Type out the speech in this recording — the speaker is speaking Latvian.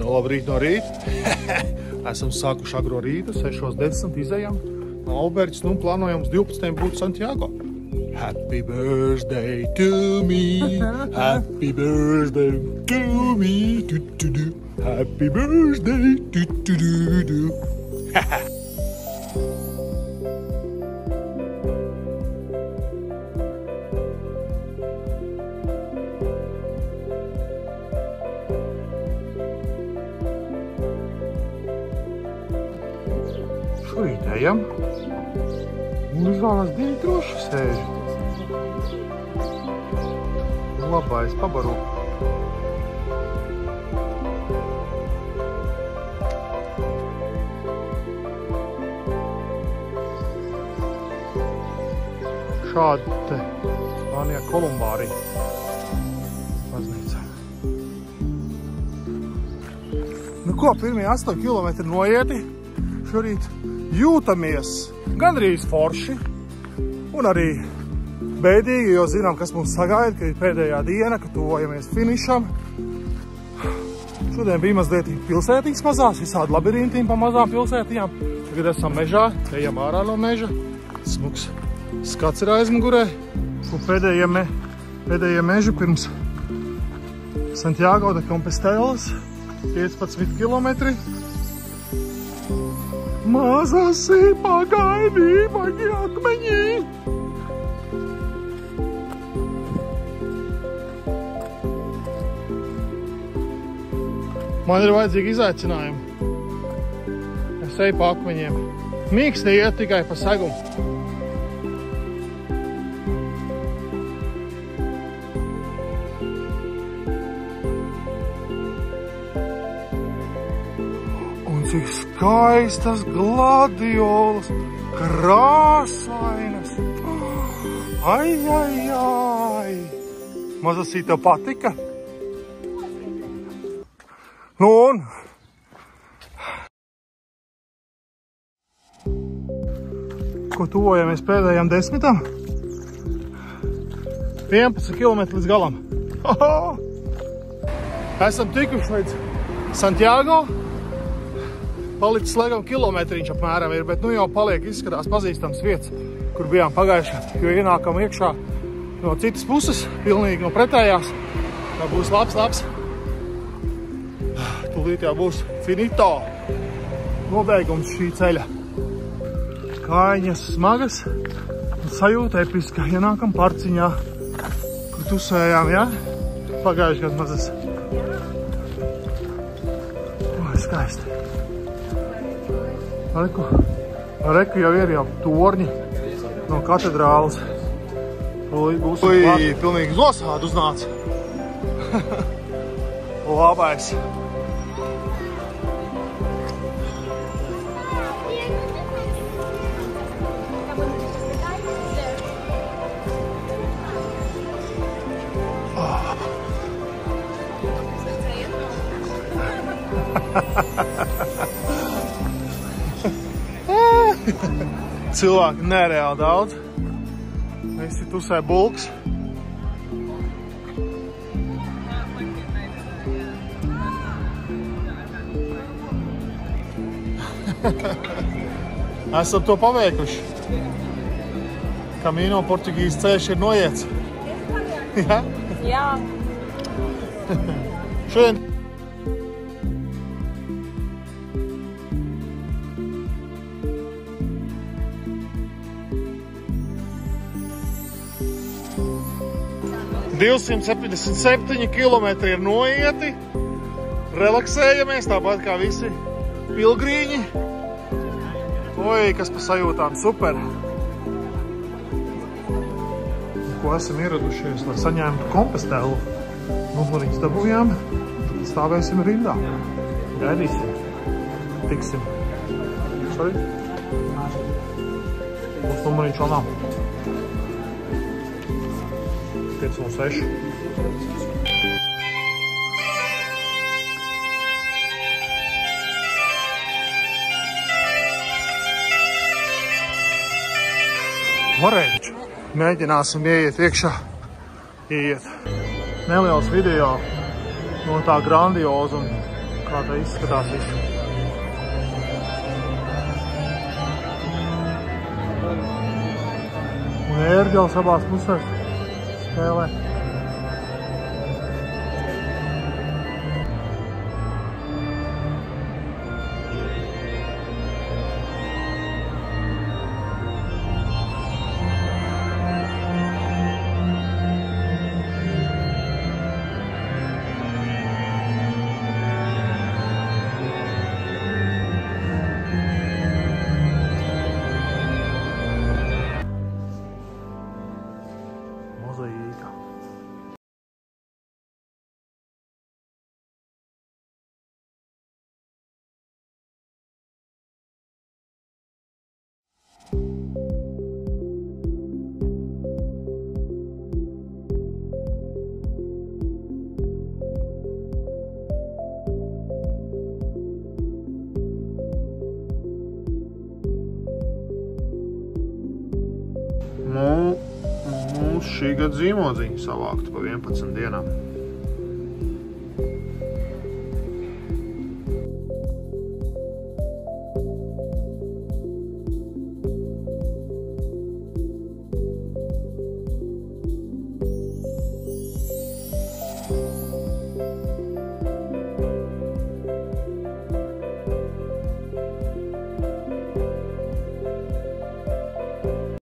No labrīt no rīta. Esam sākuši agro rītu, 6:10 izejam no Alberģes, nu plānojam uz 12 būt Santiago. Happy birthday to me, happy birthday to me, do-do-do. Happy birthday, do-do-do-do. Šorīt ejam, un izvēlās divi droši sēži. Labais pabaro. Šādi te Spānijā Kolumbārī baznīcā. Nu ko, pirmie 8 kilometri noieti. Šorīt jūtamies gandrīz forši un arī bēdīgi, jo zinām, kas mums sagaida, ka ir pēdējā diena, ka tuvojamies finišam. Šodien bija mazliet pilsētīgs mazās, visādi labirintīm pa mazām pilsētījām. Tagad esam mežā, ejam ārā no meža. Smuks skats ir aizmugurē. Un pēdējie meži pirms Santiago de Compostelas, 15 kilometri. Mazasi pagaidi, maigi akmeņi. Man ir vajadzīgi izaicinājumi. Es eju pa akmeņiem. Mīksti iet tikai pa segumu. Un cik skaistas gladiolas, krāsainas. Ai, ai, ai. Mazasī, tev patika? Nu un? Ko tuvojamies pēdējām 10? 11 kilometri līdz galam. Esam tikuši līdz Santiago. Palicis laikam kilometriņš apmēram ir, bet nu jau paliek izskatās pazīstams vietas, kur bijām pagājušā, jo ienākam iekšā no citas puses, pilnīgi no pretējās. Tā būs labs. Tūlīt jau būs finito nobeigums šī ceļa. Kājiņas smagas un sajūta episka. Ienākam parciņā, kur tusējām, ja? Pagājuši gadu mazas. Skaisti. Reku jau ir jau torņi no katedrāles. Tūlīt būs pilnīgi nosādu uznāca. Labais. Cilvēki nereāli daudz. Visi tusē bulks. Esam to paveikuši. Camino Portugīzes ceļš ir noiets. Ja? Jā. Šodien. ...277 kilometri ir noieti, relaksējamies, tāpat kā visi pilgrīņi. Oi, kas pa sajūtām, super! Ko esam ieradušies, lai saņēmtu Kompostelu. Numuriņus dabūjām, tad stāvēsim rindā. Gaidīsim, tiksim. Sorry? Mums numuriņš vēl nav. 506. Varēģi. Mēģināsim ieiet iekšā. Ieiet. Neliels video no tā grandioza un Kā tā izskatās visu. Un ērģelis abās pusēs spēlē. Mozaīka. Mums šī gada zīmodziņa savākta pa 11 dienām.